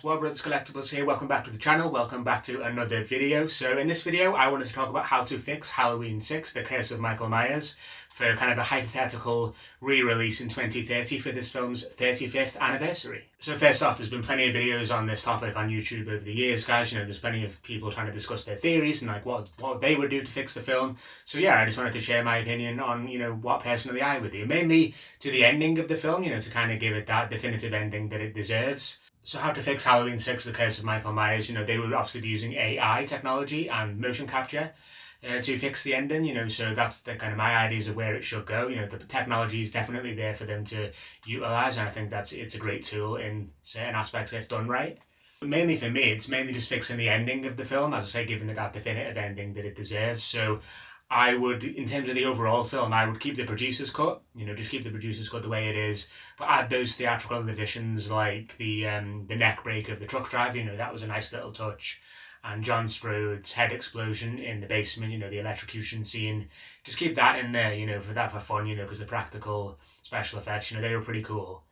War Brothers Collectibles here. Welcome back to the channel. Welcome back to another video. So in this video, I wanted to talk about how to fix Halloween 6, The Curse of Michael Myers, for kind of a hypothetical re-release in 2030 for this film's 35th anniversary. So first off, there's been plenty of videos on this topic on YouTube over the years, guys. You know, there's plenty of people trying to discuss their theories and like what they would do to fix the film. So yeah, I just wanted to share my opinion on, you know, what personally I would do. Mainly to the ending of the film, you know, to kind of give it that definitive ending that it deserves. So how to fix Halloween 6, The Curse of Michael Myers, you know, they would obviously be using AI technology and motion capture to fix the ending, you know, so that's the kind of my ideas of where it should go. You know, the technology is definitely there for them to utilize, and I think it's a great tool in certain aspects if done right. But mainly for me, it's mainly just fixing the ending of the film, as I say, giving it that definitive ending that it deserves. So I would, in terms of the overall film, I would keep the producer's cut, you know, just keep the producer's cut the way it is, but add those theatrical additions like the neck break of the truck driver, you know, that was a nice little touch. And John Strode's head explosion in the basement, you know, the electrocution scene, just keep that in there, you know, for fun, you know, because the practical special effects, you know, they were pretty cool.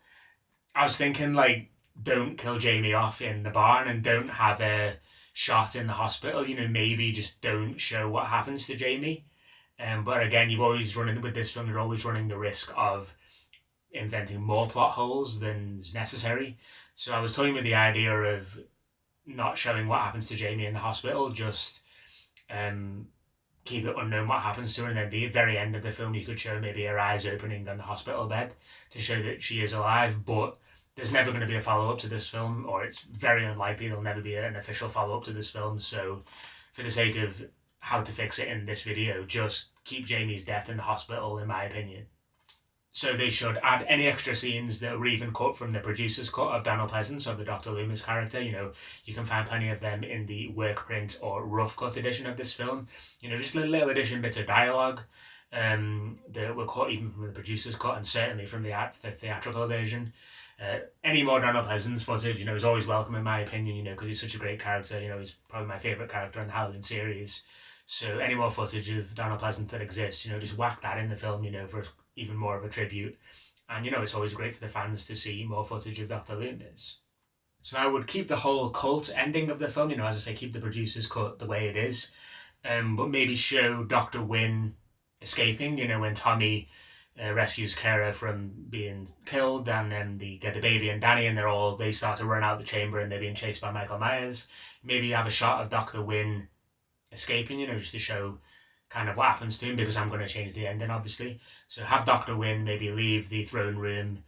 I was thinking, like, don't kill Jamie off in the barn and don't have a shot in the hospital, you know, maybe just don't show what happens to Jamie. But again, you're always running the risk of inventing more plot holes than is necessary. So I was toying with the idea of not showing what happens to Jamie in the hospital, just keep it unknown what happens to her, and then at the very end of the film you could show maybe her eyes opening on the hospital bed to show that she is alive. But there's never going to be a follow-up to this film, or it's very unlikely there'll never be an official follow-up to this film. So for the sake of how to fix it in this video, just keep Jamie's death in the hospital, in my opinion. So they should add any extra scenes that were even cut from the producer's cut of Donald Pleasence, of the Dr Loomis character. You know, you can find plenty of them in the work print or rough cut edition of this film. You know, just little addition bits of dialogue that were cut even from the producer's cut, and certainly from the theatrical version. Any more Donald Pleasence footage, you know, is always welcome in my opinion, you know, because he's such a great character. You know, he's probably my favourite character in the Halloween series. So any more footage of Donald Pleasence that exists, you know, just whack that in the film, you know, for even more of a tribute. And, you know, it's always great for the fans to see more footage of Dr Loomis. So I would keep the whole cult ending of the film, you know, as I say, keep the producer's cut the way it is. But maybe show Dr Wynn escaping, you know, when Tommy rescues Kara from being killed, and then they get the baby and Danny, and they start to run out the chamber and they're being chased by Michael Myers. Maybe have a shot of Dr Wynn escaping, you know, just to show kind of what happens to him, because I'm going to change the ending, obviously. So have Dr Wynn maybe leave the throne room,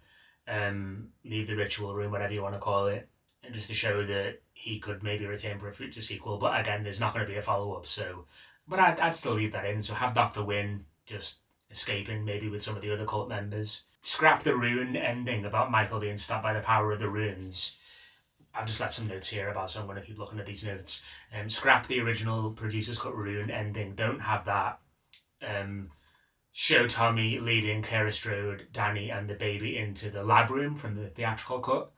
leave the ritual room, whatever you want to call it, and just to show that he could maybe return for a future sequel. But again, there's not going to be a follow-up, so... But I'd still leave that in. So have Dr Wynn just escaping, maybe with some of the other cult members. Scrap the rune ending about Michael being stopped by the power of the runes. I've just left some notes here about, so I'm going to keep looking at these notes. Scrap the original producer's cut rune ending. Don't have that. Show Tommy leading Kara Strode, Danny, and the baby into the lab room from the theatrical cut.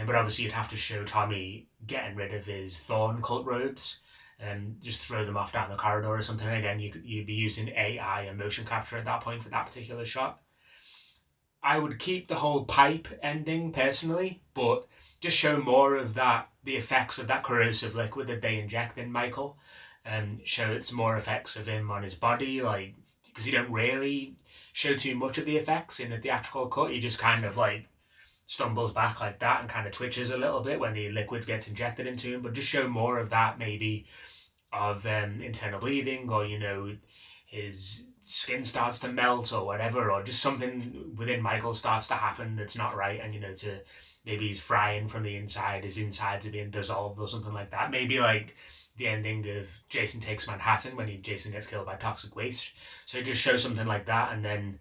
But obviously you'd have to show Tommy getting rid of his thorn cult robes and just throw them off down the corridor or something. Again, you'd be using AI and motion capture at that point for that particular shot. I would keep the whole pipe ending personally, but just show more of that, the effects of that corrosive liquid that they inject in Michael, and show it's more effects of him on his body, like, because you don't really show too much of the effects in the theatrical cut. He just kind of like stumbles back like that and kind of twitches a little bit when the liquid gets injected into him, but just show more of that, maybe of internal bleeding, or, you know, his skin starts to melt or whatever, or just something within Michael starts to happen that's not right, and, you know, to maybe he's frying from the inside, his insides are being dissolved or something like that. Maybe like the ending of Jason Takes Manhattan when Jason gets killed by toxic waste. So just show something like that, and then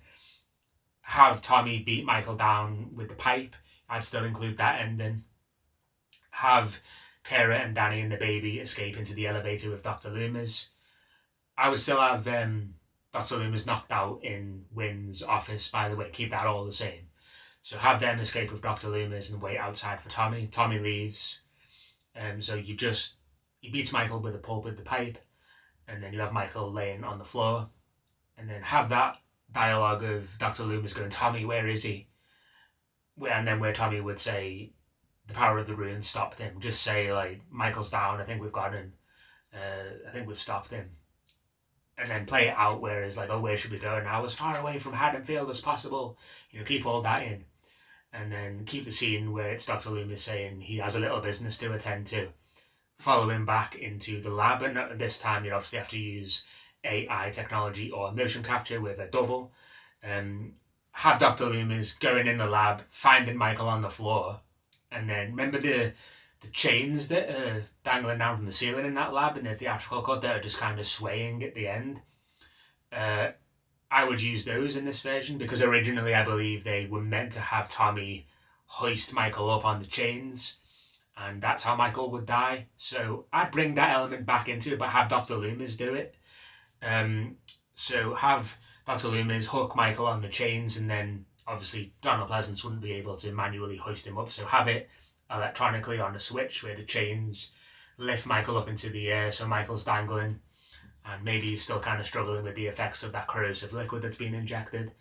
have Tommy beat Michael down with the pipe. I'd still include that ending. Have Kara and Danny and the baby escape into the elevator with Dr Loomis. I would still have Dr Loomis knocked out in Wynn's office, by the way. Keep that all the same. So have them escape with Dr Loomis and wait outside for Tommy. Tommy leaves. So he beats Michael with the pipe, and then you have Michael laying on the floor, and then have that dialogue of Dr Loomis going, "Tommy, where is he?" And then where Tommy would say, the power of the rune stopped him. Just say like, Michael's down, I think we've got him, I think we've stopped him. And then play it out where it's like, oh, where should we go now? As far away from Haddonfield as possible. You know, keep all that in. And then keep the scene where it's Dr. Loomis saying he has a little business to attend to. Follow him back into the lab, and this time you obviously have to use AI technology or motion capture with a double. Have Dr. Loomis going in the lab, finding Michael on the floor, and then remember the chains that are dangling down from the ceiling in that lab in the theatrical cut that are just kind of swaying at the end. I would use those in this version because originally I believe they were meant to have Tommy hoist Michael up on the chains, and that's how Michael would die. So I'd bring that element back into it, but have Dr. Loomis do it. So have Dr. Loomis hook Michael on the chains, and then obviously Donald Pleasence wouldn't be able to manually hoist him up, so have it electronically on a switch where the chains lift Michael up into the air, so Michael's dangling, and maybe he's still kind of struggling with the effects of that corrosive liquid that's been injected.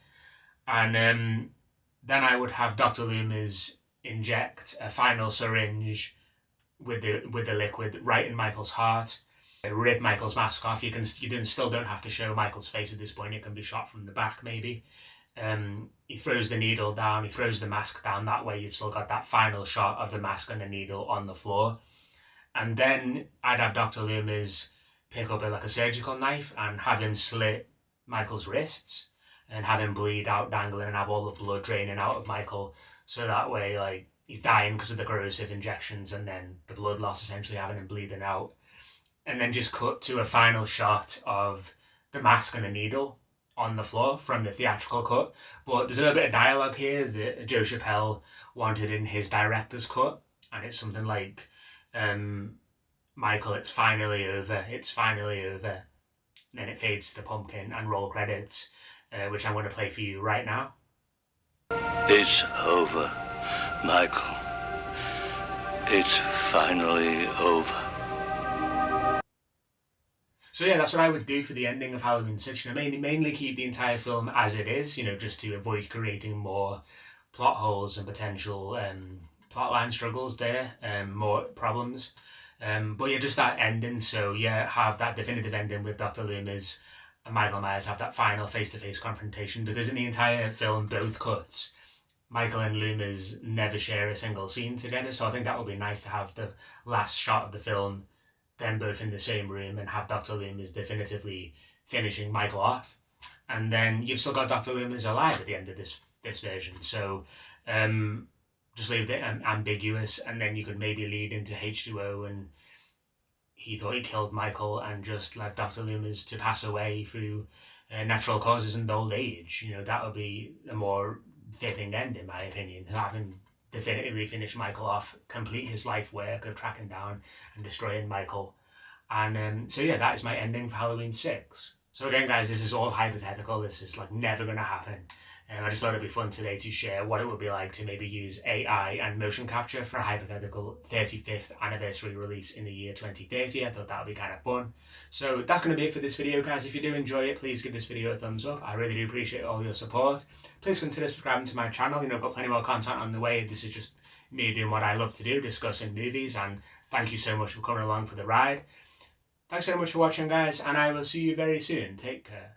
And then I would have Dr. Loomis inject a final syringe with the liquid right in Michael's heart, rip Michael's mask off. You still don't have to show Michael's face at this point. It can be shot from the back maybe. He throws the needle down, he throws the mask down. That way you've still got that final shot of the mask and the needle on the floor. And then I'd have Dr. Loomis pick up like a surgical knife and have him slit Michael's wrists and have him bleed out dangling and have all the blood draining out of Michael. So that way like he's dying because of the corrosive injections and then the blood loss essentially having him bleeding out. And then just cut to a final shot of the mask and the needle on the floor from the theatrical cut. But there's a little bit of dialogue here that Joe Chappelle wanted in his director's cut, and it's something like, Michael, it's finally over, it's finally over. Then it fades to the pumpkin and roll credits, which I'm going to play for you right now. It's over, Michael. It's finally over. So yeah, that's what I would do for the ending of Halloween 6. You know, mainly keep the entire film as it is, you know, just to avoid creating more plot holes and potential plotline struggles there, more problems. But yeah, just that ending. So yeah, have that definitive ending with Dr. Loomis and Michael Myers have that final face-to-face confrontation, because in the entire film, both cuts, Michael and Loomis never share a single scene together. So I think that would be nice to have the last shot of the film, them both in the same room, and have Dr. Loomis definitively finishing Michael off. And then you've still got Dr. Loomis alive at the end of this version. So just leave it ambiguous, and then you could maybe lead into H2O and he thought he killed Michael and just left Dr. Loomis to pass away through natural causes and old age. You know, that would be a more fitting end in my opinion. Have him definitively finish Michael off, complete his life work of tracking down and destroying Michael. And so yeah, that is my ending for Halloween 6. So again guys, this is all hypothetical, this is like never going to happen. I just thought it'd be fun today to share what it would be like to maybe use AI and motion capture for a hypothetical 35th anniversary release in the year 2030. I thought that would be kind of fun. So that's going to be it for this video guys. If you do enjoy it, please give this video a thumbs up. I really do appreciate all your support. Please consider subscribing to my channel. You know, I've got plenty more content on the way. This is just me doing what I love to do, discussing movies, and thank you so much for coming along for the ride. Thanks very much for watching guys, and I will see you very soon. Take care.